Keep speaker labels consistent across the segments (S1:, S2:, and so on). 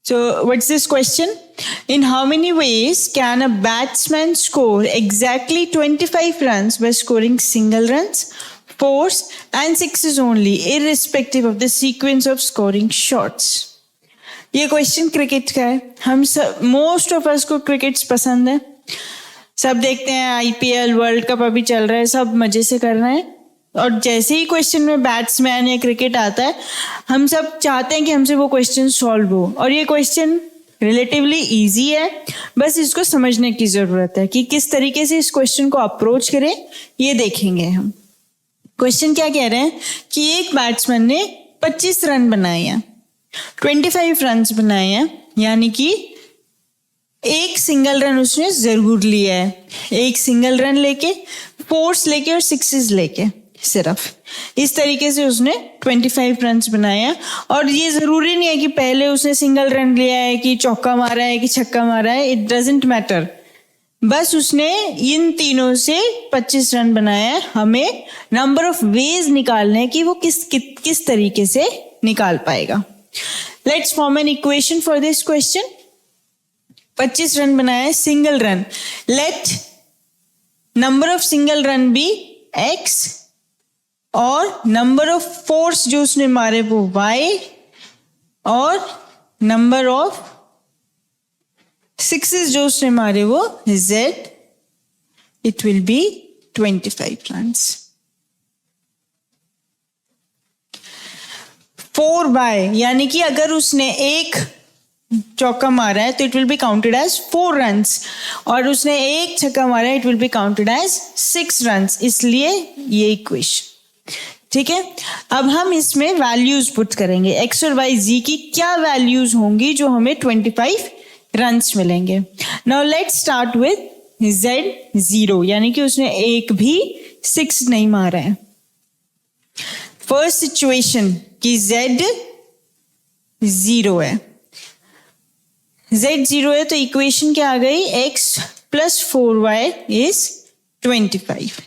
S1: So what's this question? In how many ways can a batsman score exactly 25 runs by scoring single runs, fours and sixes only, irrespective of the sequence of scoring shots? ये question cricket का है. हम सब, most of us को cricket पसंद है, सब देखते हैं. आईपीएल, वर्ल्ड कप अभी चल रहा है, सब मजे से कर रहे हैं. और जैसे ही क्वेश्चन में बैट्समैन या क्रिकेट आता है, हम सब चाहते हैं कि हमसे वो क्वेश्चन सॉल्व हो. और ये क्वेश्चन रिलेटिवली इजी है, बस इसको समझने की जरूरत है कि किस तरीके से इस क्वेश्चन को अप्रोच करें, ये देखेंगे हम. क्वेश्चन क्या कह रहे हैं कि एक बैट्समैन ने 25 रन बनाए हैं, 25 रन बनाए हैं, यानी कि एक सिंगल रन उसने जरूर लिया है. एक सिंगल रन लेके, फोर्स लेके और सिक्सेस लेके, सिर्फ इस तरीके से उसने 25 रन बनाए हैं. और ये जरूरी नहीं है कि पहले उसने सिंगल रन लिया है, कि चौका मारा है, कि छक्का मारा है. इट डजंट मैटर, बस उसने इन तीनों से 25 रन बनाया है. हमें नंबर ऑफ वेज निकालने हैं कि वो किस तरीके से निकाल पाएगा. Let's form an equation for this question. 25 run बनाया है, single run. Let number of single run be x और नंबर ऑफ फोर्स जो उसने मारे वो y और नंबर ऑफ सिक्सेस जो उसने मारे वो z. It will B 25 runs. 4 यानी कि अगर उसने एक चौका मारा है तो it will be counted as 4 runs, और उसने एक छक्का मारा है, it will be counted as 6 runs. इसलिए ये इक्वेशन ठीक है. अब हम इसमें वैल्यूज पुट करेंगे, x और y z की क्या वैल्यूज होंगी जो हमें 25 रन्स मिलेंगे. Now let's start with z 0, यानी कि उसने एक भी 6 नहीं मारा है. फर्स्ट सिचुएशन कि z 0 है, z 0 है तो इक्वेशन क्या आ गई, x plus 4y is 25.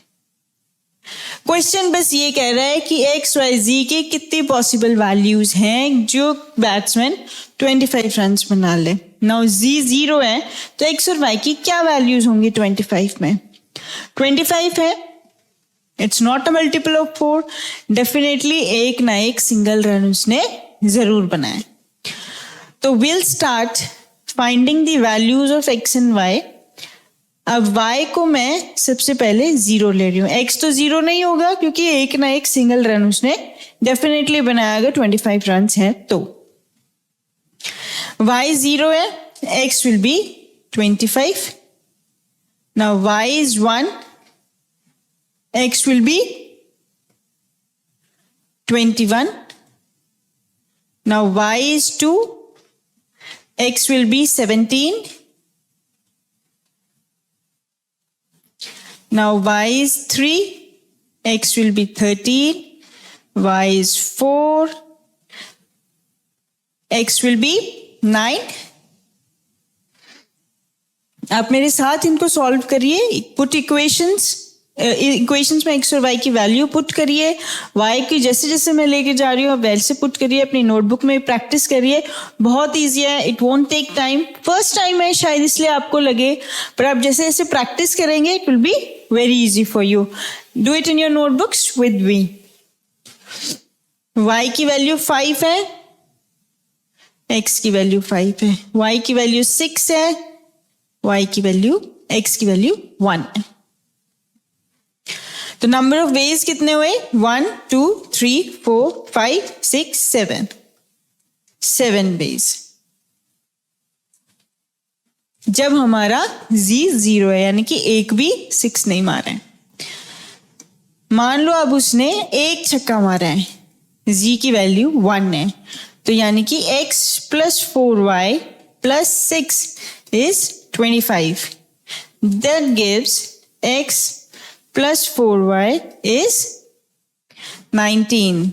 S1: Question बस ये कह रहा है कि x y z के कितनी पॉसिबल वैल्यूज हैं जो बैट्समैन 25 रन बना ले. नाउ z 0 है तो x और y की क्या वैल्यूज होंगी 25 में. 25 है, it's not a multiple of 4. Definitely एक ना एक सिंगल रन उसने जरूर बनाया. तो will start finding the values of x and y. अब y को मैं सबसे पहले 0 ले रही हूँ. x तो 0 नहीं होगा क्योंकि एक ना एक सिंगल रन उसने डेफिनेटली बनाया, अगर 25 रन हैं तो. y 0 है, x will B 25. Now y is 1, x will be 21. Now y is 2, x will be 17. Now y is 3, x will be 13. Y is 4, x will be 9. आप मेरे साथ इनको सॉल्व करिए. पुट इक्वेशंस में x और y की value put करिए. y की जैसे जैसे मैं लेके जा रही हूँ आप वैसे पुट करिए, अपनी नोटबुक में प्रैक्टिस करिए. बहुत ईजी है, it won't take time. First time है शायद इसलिए आपको लगे, पर आप जैसे जैसे प्रैक्टिस करेंगे it will be very easy for you. Do it in your notebooks with me. y की वैल्यू 5 है, x की वैल्यू 5 है, y की वैल्यू 6 है, y की वैल्यू, x की वैल्यू 1 है. तो नंबर ऑफ वेज कितने हुए, 1 2 3 4 5 6 7, 7 वेज. जब हमारा z 0 है, यानी कि एक भी 6 नहीं मारा है. मान लो अब उसने एक छक्का मारा है, z की वैल्यू 1 है, तो यानी कि x plus 4y plus 6 is 25. That gives x plus 4y is 19.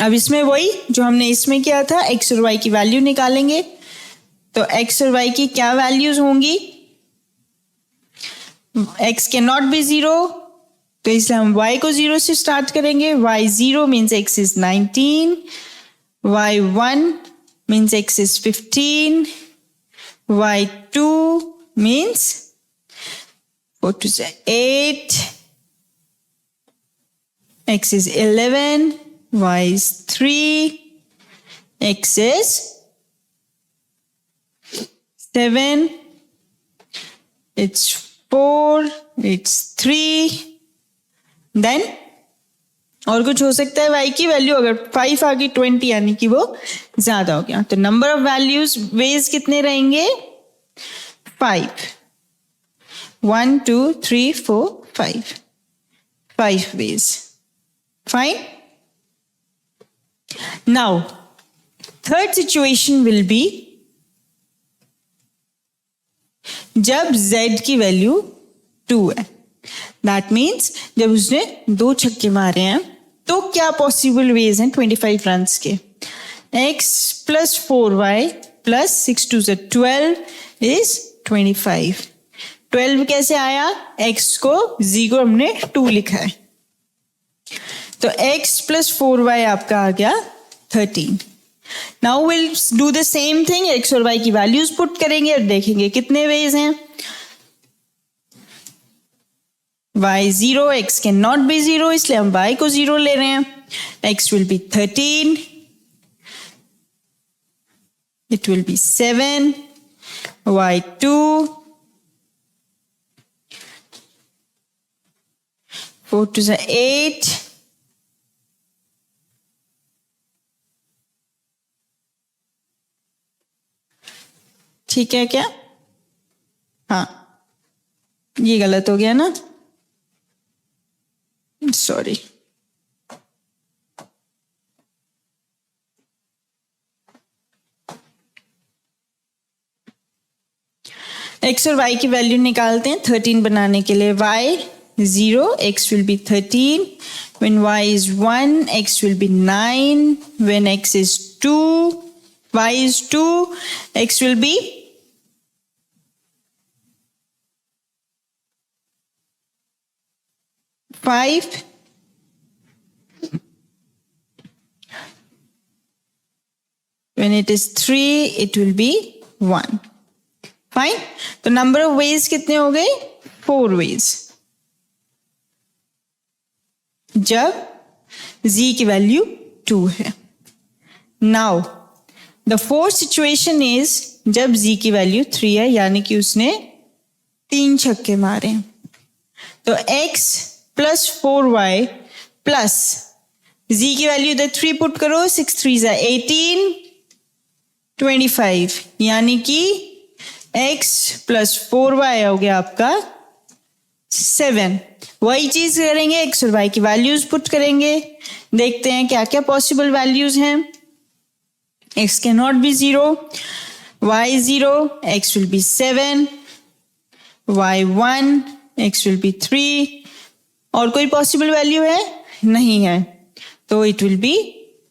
S1: अब इसमें वही जो हमने इसमें किया था, x और y की वैल्यू निकालेंगे. तो x और y की क्या वैल्यूज होंगी, x कैन नॉट बी 0, तो इसलिए हम y को 0 से स्टार्ट करेंगे. y 0 means x is 19, y1 means x is 15, y2 means 4 to 8, x is 11, y is 3, x is 7, it's 4, it's 3, then और कुछ हो सकता है y की वैल्यू अगर 5 आ गई 20 यानी कि वो ज्यादा हो गया. तो नंबर ऑफ वैल्यूज वेज कितने रहेंगे? 5. 1 2 3 4 5 ways. Fine. Now third situation will be जब z की वैल्यू 2 है. दैट मीन्स जब उसने 2 छक्के मारे हैं तो क्या पॉसिबल वेज हैं 25 रन्स के? x plus 4y plus 6 2 12 is 25. 12 कैसे आया? x को z को हमने 2 लिखा है तो x प्लस 4y आपका आ गया 13. Now will do the same thing. x और y की वैल्यूज पुट करेंगे और देखेंगे कितने वेज हैं. y 0, x can not be 0 इसलिए हम y को 0 ले रहे हैं. x will be 13, it will be 7, y2 4 to the 8, ठीक है क्या? हाँ ये गलत हो गया ना, सॉरी. x और y की वैल्यू निकालते हैं 13 बनाने के लिए. y 0, x will be 13. When y is 1, x will be 9. When x is 2, y is 2, x will be 5. When it is 3, it will be 1. Fine. तो नंबर ऑफ वेज कितने हो गए? 4 वेज. जब z की वैल्यू 2 है. Now the fourth situation is जब z की value 3 है यानी कि उसने 3 छक्के मारे. तो x plus 4y plus z की वैल्यू इधर 3 पुट करो. 6 3 18, 25 यानी कि x प्लस 4y हो गया आपका 7. वही चीज करेंगे, x और y की वैल्यूज पुट करेंगे. देखते हैं क्या क्या पॉसिबल वैल्यूज हैं. x can not be 0, y 0, x will be 7, y 1, x will be 3. और कोई पॉसिबल वैल्यू है? नहीं है. तो it will be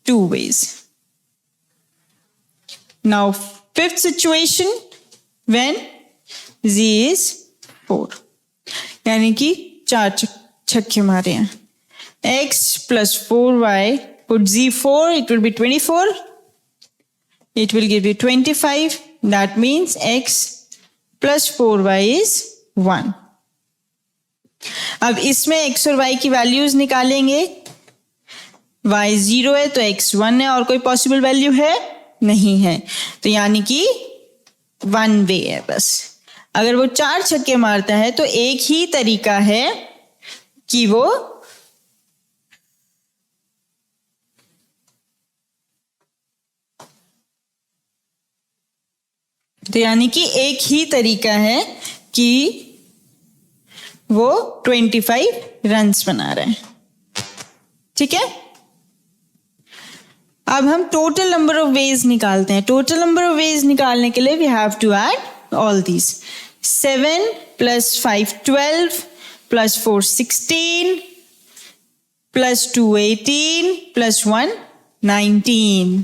S1: 2 ways. Now fifth situation when z is 4 यानी कि 4 छक्के मारे हैं. x plus 4y, put z 4, it will be 24. It will give you 25. That means x plus 4y is 1. अब इसमें x और y की वैल्यूज निकालेंगे. y 0 है तो x 1 है और कोई पॉसिबल वैल्यू है? नहीं है. तो यानी कि 1 वे है बस. अगर वो 4 छक्के मारता है तो एक ही तरीका है कि वो तो यानी कि एक ही तरीका है कि वो 25 रन्स बना रहे हैं. ठीक है. अब हम टोटल नंबर ऑफ वेज निकालते हैं. टोटल नंबर ऑफ वेज निकालने के लिए we have to add all these. 7 plus 5 12 plus 4 16 plus 2 18 plus 1 19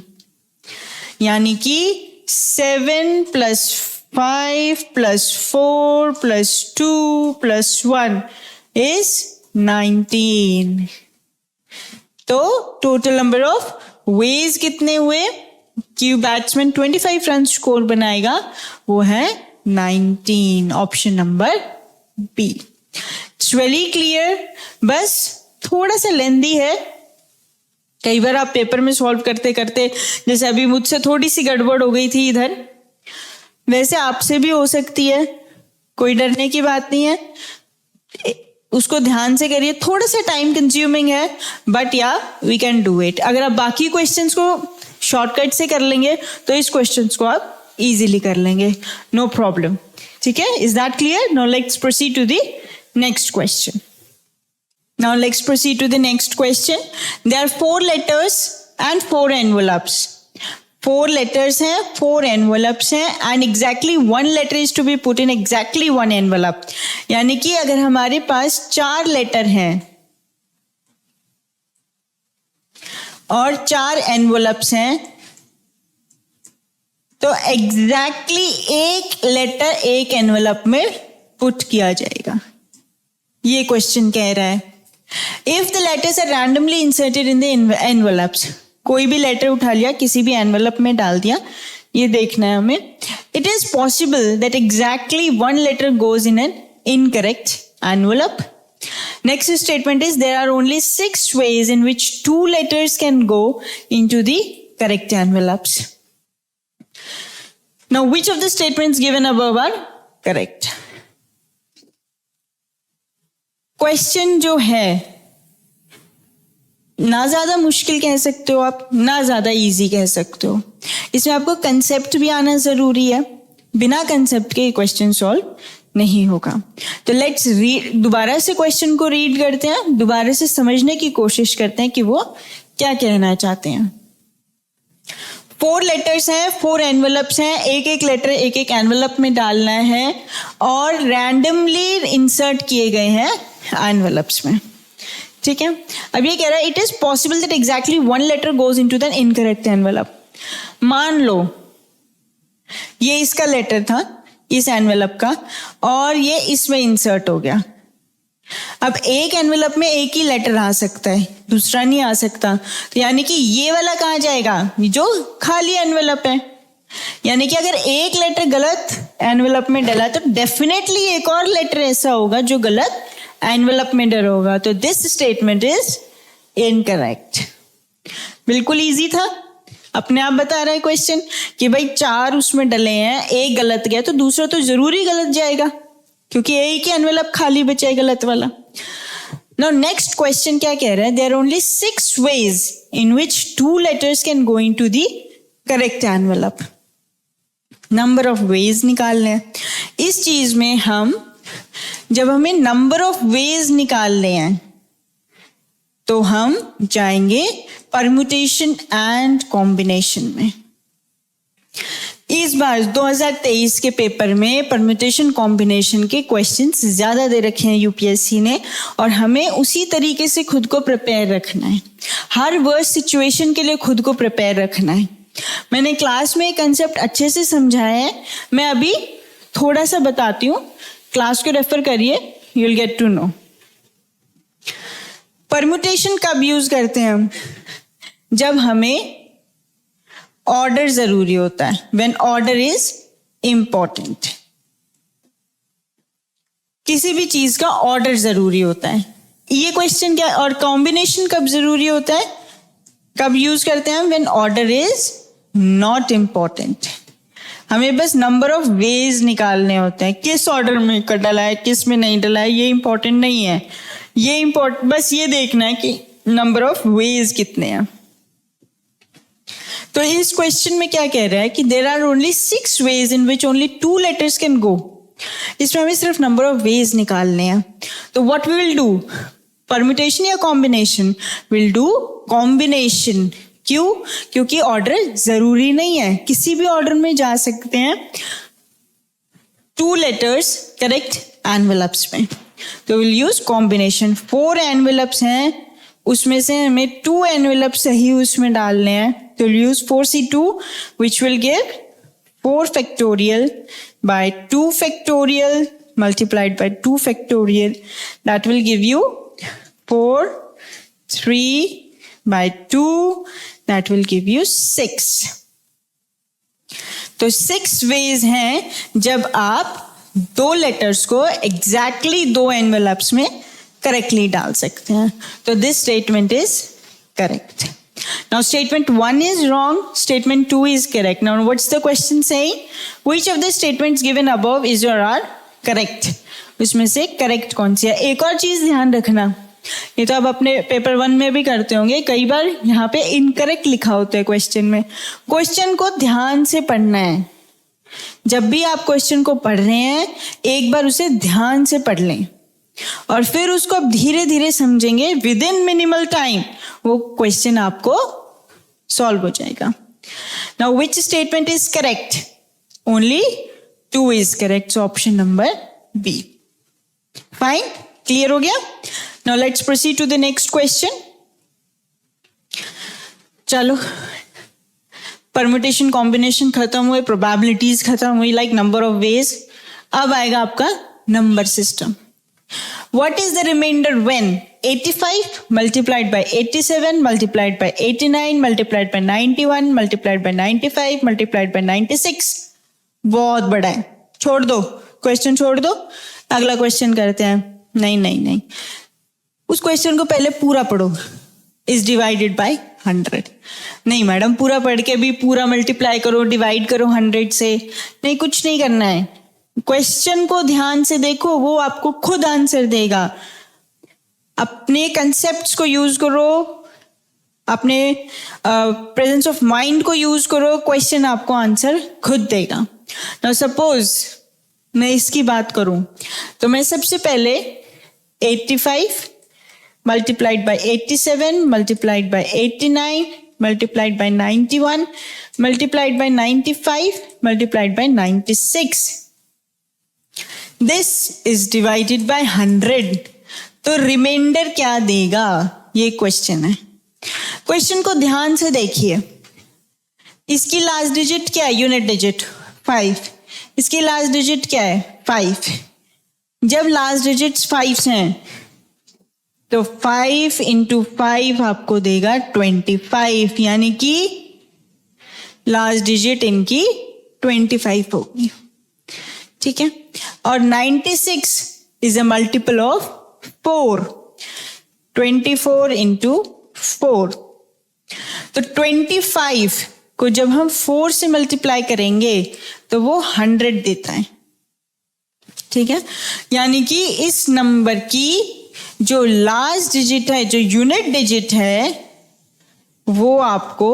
S1: यानी कि 7 plus 5 plus 4 plus 2 plus 1 is 19. तो टोटल नंबर ऑफ वेज कितने हुए कि बैट्समैन 25 रन स्कोर बनाएगा, वो है 19, option number b. It's very clear. बस थोड़ा सा लेंदी है, कई बार आप पेपर में सॉल्व करते करते, जैसे अभी मुझसे थोड़ी सी गड़बड़ हो गई थी इधर, वैसे आपसे भी हो सकती है, कोई डरने की बात नहीं है, उसको ध्यान से करिए। थोड़ा सा टाइम कंज्यूमिंग है, बट या वी कैन डू इट। अगर आप बाकी क्वेश्चंस को शॉर्टकट से कर लेंगे तो इस क्वेश्चंस को आप इजीली कर लेंगे, नो प्रॉब्लम। ठीक है, is that clear? Now let's proceed to the next question. Now let's proceed to the next question. There are 4 letters and 4 envelopes. 4 letters हैं, 4 envelopes हैं, and exactly 1 letter is to be put in exactly 1 envelope. यानी कि अगर हमारे पास 4 letter हैं और 4 envelopes हैं, तो exactly 1 लेटर 1 envelope में पुट किया जाएगा, ये क्वेश्चन कह रहा है। If the letters are randomly inserted in the envelopes, कोई भी लेटर उठा लिया, किसी भी एनवेलप में डाल दिया, ये देखना है हमें। It is possible that exactly 1 letter goes in an incorrect envelope. Next statement is there are only 6 ways in which 2 letters can go into the correct envelopes. Now, which of the statements given above are correct? Question जो है ना ज्यादा मुश्किल कह सकते हो आप, ना ज्यादा इजी कह सकते हो। इसमें आपको कंसेप्ट भी आना जरूरी है, बिना कंसेप्ट के क्वेश्चन सॉल्व नहीं होगा। तो लेट्स रीड, दोबारा से क्वेश्चन को रीड करते हैं, दोबारा से समझने की कोशिश करते हैं कि वो क्या कहना चाहते हैं। 4 लेटर्स हैं, 4 एनवेलप्स हैं, एक एक लेटर एक एक एनवेलप में डालना है और रैंडमली इंसर्ट किए गए हैं एनवेलप्स में। ठीक है, अब ये कह रहा है it is possible that exactly 1 letter goes into the incorrect envelope. मान लो ये इसका लेटर था, इस एनवेलप का, और ये इसमें इंसर्ट हो गया। अब एक एनवेलप में एक ही लेटर आ सकता है, दूसरा नहीं आ सकता, तो यानी कि ये वाला कहाँ जाएगा, जो खाली एनवेलप है। यानी कि अगर एक लेटर गलत एनवेलप में डला तो डेफिनेटली एक और लेटर ऐसा होगा जो गलत एनवेलप में डला होगा। तो दिस स्टेटमेंट इज इनकरेक्ट। बिल्कुल इजी था, अपने आप बता रहा है क्वेश्चन कि भाई 4 उसमें डले हैं, एक गलत गया तो दूसरा तो जरूरी गलत जाएगा, क्योंकि एक ही एनवेलप खाली बचा है गलत वाला। नाउ नेक्स्ट क्वेश्चन क्या कह रहा है, there are only 6 ways in which 2 letters can go into the correct envelope. Number of ways निकालने हैं। इस चीज में हम, जब हमें नंबर ऑफ वेज निकालने हैं तो हम जाएंगे परम्यूटेशन एंड कॉम्बिनेशन में। इस बार 2023 के पेपर में परम्यूटेशन कॉम्बिनेशन के क्वेश्चंस ज्यादा दे रखे हैं यूपीएससी ने, और हमें उसी तरीके से खुद को प्रिपेयर रखना है। हर वर्स्ट सिचुएशन के लिए खुद को प्रिपेयर रखना है। मैंने क्लास में कंसेप्ट अच्छे से समझाया है, मैं अभी थोड़ा सा बताती हूँ, क्लास को रेफर करिए, you will get to know. Permutation कब यूज करते हैं हम, जब हमें ऑर्डर जरूरी होता है, व्हेन ऑर्डर इज इंपॉर्टेंट। किसी भी चीज का ऑर्डर जरूरी होता है, ये क्वेश्चन क्या। और कॉम्बिनेशन कब जरूरी होता है, कब यूज करते हैं हम, when order is not important. हमें बस नंबर ऑफ वेज निकालने होते हैं, किस ऑर्डर में डला है किस में नहीं डला है, ये इंपॉर्टेंट नहीं है, ये इंपॉर्टेंट बस ये देखना है कि नंबर ऑफ वेज कितने हैं। तो इस क्वेश्चन में क्या कह रहा है कि there are only 6 ways in which only 2 letters can go. इसमें हमें सिर्फ नंबर ऑफ वेज निकालने हैं। तो what we will do, permutation या कॉम्बिनेशन, विल डू कॉम्बिनेशन। क्यों, क्योंकि ऑर्डर जरूरी नहीं है, किसी भी ऑर्डर में जा सकते हैं 2 letters करेक्ट एनवेलप्स में। तो विल यूज कॉम्बिनेशन। 4 एनवेलप्स हैं, उसमें से हमें 2 एनवेलप सही उसमें डालने हैं, तो we'll use 4C2 which will give 4 factorial by 2 factorial multiplied by 2 factorial, that will give you 4, 3 by 2, that will give you 6. तो 6 वेज हैं जब आप 2 लेटर्स को एग्जैक्टली 2 एनवेलप्स में करेक्टली डाल सकते हैं. तो this statement is correct. Now statement 1 is wrong, statement 2 is correct. Now what's the question saying? Which of the statements given above is or are correct? उसमें से करेक्ट कौन सी है? एक और चीज ध्यान रखना, ये तो आप अपने पेपर 1 में भी करते होंगे, कई बार यहाँ पे इनकरेक्ट लिखा होता है क्वेश्चन में. क्वेश्चन को ध्यान से पढ़ना है. जब भी आप क्वेश्चन को पढ़ रहे हैं एक बार उसे ध्यान से पढ़ लें और फिर उसको आप धीरे धीरे समझेंगे. विद इन मिनिमल टाइम वो क्वेश्चन आपको सॉल्व हो जाएगा. Now which statement is correct? Only 2 is correct. So option number B. Fine, clear हो गया. Now let's proceed to the next question. चलो, परम्यूटेशन कॉम्बिनेशन खत्म हुए, प्रोबेबिलिटीज खत्म हुई, लाइक नंबर ऑफ वेज. अब आएगा आपका number system. What is the remainder when 85 multiplied by 87 multiplied by 89 multiplied by 91 multiplied by 95 multiplied by 96? बहुत बड़ा है, छोड़ दो क्वेश्चन, छोड़ दो, अगला क्वेश्चन करते हैं. नहीं नहीं नहीं, उस क्वेश्चन को पहले पूरा पढ़ो. Is divided by 100. नहीं मैडम, पूरा पढ़ के भी पूरा मल्टीप्लाई करो, डिवाइड करो 100 से. नहीं, कुछ नहीं करना है. क्वेश्चन को ध्यान से देखो, वो आपको खुद आंसर देगा. अपने कंसेप्ट्स को यूज करो, अपने प्रेजेंस ऑफ माइंड को यूज करो, क्वेश्चन आपको आंसर खुद देगा. नाउ सपोज मैं इसकी बात करूं तो मैं सबसे पहले 85 multiplied by 87 multiplied by 89 multiplied by 91 multiplied by 95 multiplied by 96. This is divided by 100. तो रिमाइंडर क्या देगा, ये क्वेश्चन है. क्वेश्चन को ध्यान से देखिए. इसकी लास्ट डिजिट क्या है? Unit digit 5. इसकी लास्ट डिजिट क्या है? 5. जब लास्ट डिजिट्स 5 हैं तो 5 into 5 आपको देगा 25, यानी कि लास्ट डिजिट इनकी 25 होगी. ठीक है. और 96 is a multiple of 4. 24 into 4. तो 25 को जब हम 4 से मल्टीप्लाई करेंगे तो वो 100 देता है. ठीक है, यानी कि इस नंबर की जो लास्ट डिजिट है, जो यूनिट डिजिट है, वो आपको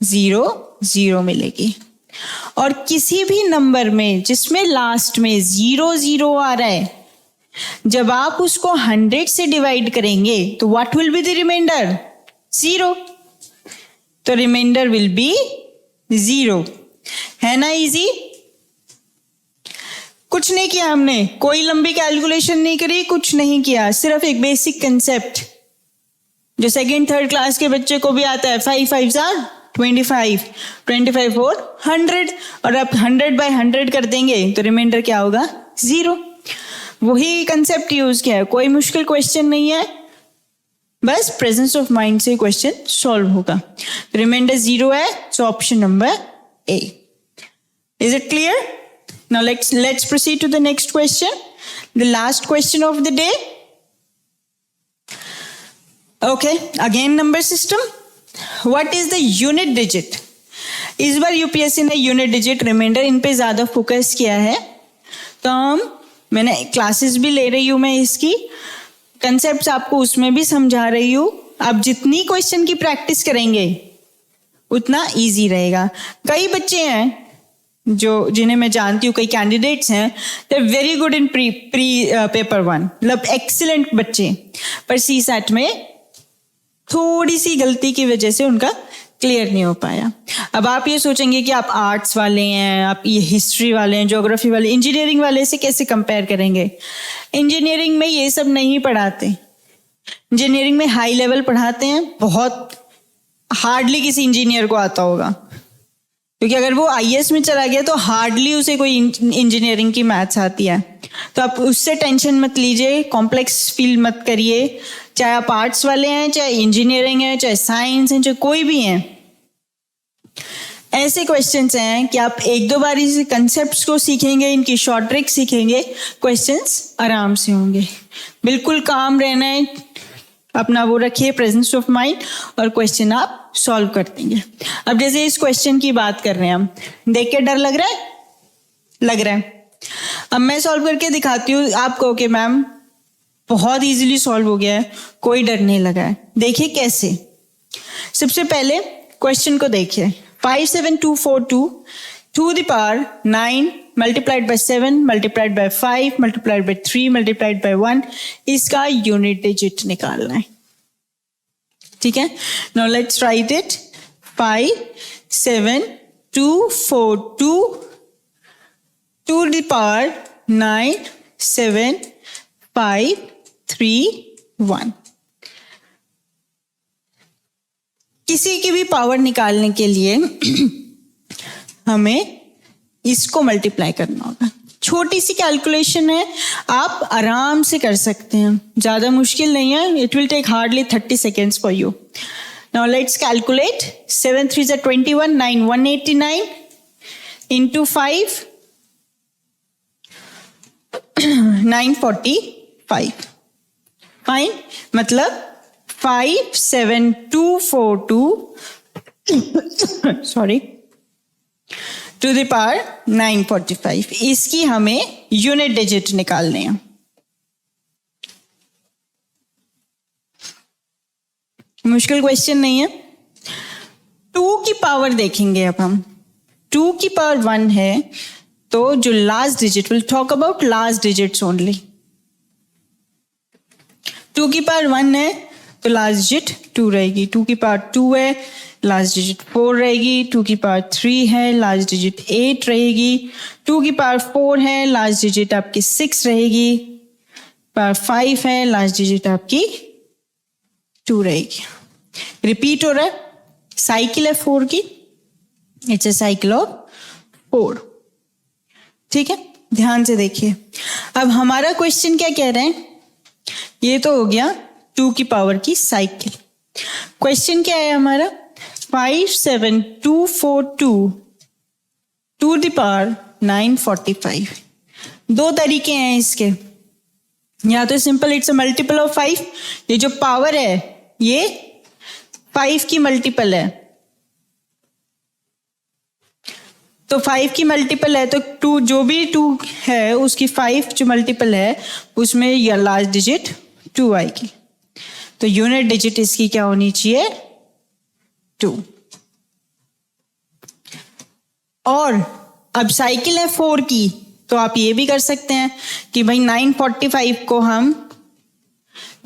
S1: 0 मिलेगी. और किसी भी नंबर में जिसमें लास्ट में 0 आ रहा है, जब आप उसको 100 से डिवाइड करेंगे तो what will be the remainder? 0. तो रिमाइंडर विल बी 0. है ना इजी? कुछ नहीं किया हमने, कोई लंबी कैलकुलेशन नहीं करी, कुछ नहीं किया, सिर्फ एक बेसिक कंसेप्ट जो सेकेंड थर्ड क्लास के बच्चे को भी आता है. 5 5s are 25, 25 4 100. और आप 100 by 100 कर देंगे तो रिमाइंडर क्या होगा? 0. वही कंसेप्ट यूज किया है, कोई मुश्किल क्वेश्चन नहीं है, बस प्रेजेंस ऑफ माइंड से क्वेश्चन सॉल्व होगा. रिमाइंडर 0 है, so option number A. Is it clear? Now let's proceed to the next question, the last question of the day. Okay, again number system. What is the unit digit? इस बार UPSC ने unit digit, remainder, इन पे ज्यादा focus किया है. तो मैंने क्लासेस भी ले रही हूं, मैं इसकी कंसेप्ट्स आपको उसमें भी समझा रही हूं. आप जितनी क्वेश्चन की प्रैक्टिस करेंगे उतना इजी रहेगा. कई बच्चे हैं जो जिन्हें मैं जानती हूँ, कई कैंडिडेट्स हैं, they are very good in pre paper 1, मतलब एक्सीलेंट बच्चे, पर CSAT में थोड़ी सी गलती की वजह से उनका क्लियर नहीं हो पाया. अब आप ये सोचेंगे कि आप आर्ट्स वाले हैं, आप ये हिस्ट्री वाले हैं, ज्योग्राफी वाले, इंजीनियरिंग वाले से कैसे कंपेयर करेंगे? इंजीनियरिंग में ये सब नहीं पढ़ाते. इंजीनियरिंग में हाई लेवल पढ़ाते हैं, बहुत हार्डली किसी इंजीनियर को आता होगा, क्योंकि अगर वो IAS में चला गया तो हार्डली उसे कोई इंजीनियरिंग की मैथ्स आती है. तो आप उससे टेंशन मत लीजिए, कॉम्प्लेक्स फील मत करिए. चाहे आप आर्ट्स वाले हैं, चाहे इंजीनियरिंग है, चाहे साइंस है, चाहे कोई भी हैं, ऐसे क्वेश्चंस हैं कि आप एक दो बार इस कंसेप्ट्स को सीखेंगे, इनकी शॉर्ट ट्रिक सीखेंगे, क्वेश्चंस आराम से होंगे। बिल्कुल काम रहना है, अपना वो रखिए प्रेजेंस ऑफ माइंड, और क्वेश्चन आप सॉल्व कर देंगे। अब जैसे इस क्वेश्चन की बात कर रहे हैं हम, देख के डर लग रहा है? लग रहा है। अब मैं सॉल्व करके दिखाती हूँ, आप कहो कि मैम बहुत इजीली सॉल्व हो गया है, कोई डर नहीं लगा है। देखिए कैसे। सबसे पहले क्वेश्चन को देखिए, 57242 to the power 9 multiplied by 7 multiplied by 5 multiplied by 3 multiplied by 1, इसका यूनिट डिजिट निकालना है। ठीक है, now let's write it. 57242 to the power 9 7 5 3 1। किसी की भी पावर निकालने के लिए हमें इसको मल्टीप्लाई करना होगा। छोटी सी कैलकुलेशन है, आप आराम से कर सकते हैं, ज्यादा मुश्किल नहीं है। It will take hardly 30 seconds for you. Now let's calculate. 7 3 21, 9 189 into 5 945। Fine, मतलब 57242 सॉरी टू द पावर 945, इसकी हमें यूनिट डिजिट निकालने हैं। मुश्किल क्वेश्चन नहीं है। 2 की पावर देखेंगे अब हम। 2 की पावर 1 है, तो जो last digit, will talk about last digits only. 2 की पावर 1 है तो लास्ट डिजिट 2 रहेगी। 2 की पावर 2 है, लास्ट डिजिट 4 रहेगी। 2 की पावर 3 है, लास्ट डिजिट 8 रहेगी। 2 की पावर 4 है, लास्ट डिजिट आपकी 6 रहेगी। पावर 5 है, लास्ट डिजिट आपकी 2 रहेगी। रिपीट हो रहा है, साइकिल है 4 की, इट्स ए साइकिल ऑफ 4। ठीक है, ध्यान से देखिए। अब हमारा क्वेश्चन क्या कह रहे हैं, ये तो हो गया 2 की पावर की साइकिल। क्वेश्चन क्या है हमारा, 57242 टू द पावर 945। 2 तरीके हैं इसके, या तो simple it's a multiple of 5, ये जो पावर है ये 5 की मल्टीपल है, तो 5 की मल्टीपल है तो 2, जो भी 2 है उसकी 5 जो मल्टीपल है उसमें या लास्ट डिजिट 2 आएगी। तो यूनिट डिजिट इसकी क्या होनी चाहिए, 2। और अब साइकिल है 4 की, तो आप ये भी कर सकते हैं कि भाई 945 को हम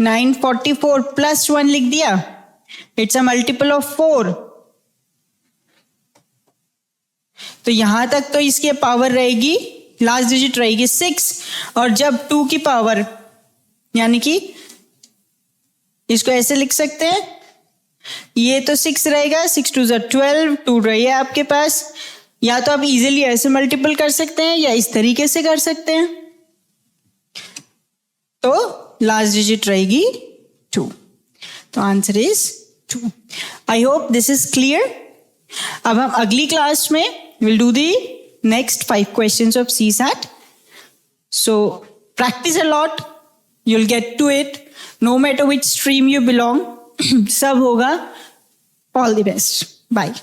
S1: 944 प्लस 1 लिख दिया, इट्स अ मल्टीपल ऑफ 4। तो यहां तक तो इसकी पावर रहेगी, लास्ट डिजिट रहेगी 6, और जब 2 की पावर, यानी कि इसको ऐसे लिख सकते हैं, ये तो 6 रहेगा, 6 2 12, 2 रही है आपके पास। या तो आप इजीली ऐसे मल्टीपल कर सकते हैं या इस तरीके से कर सकते हैं, तो लास्ट डिजिट रहेगी 2। तो answer is 2। I hope this is clear. अब हम अगली क्लास में will do the next 5 questions of CSAT। So practice a lot, you'll get to it, no matter which stream you belong। सब होगा। All the best. Bye.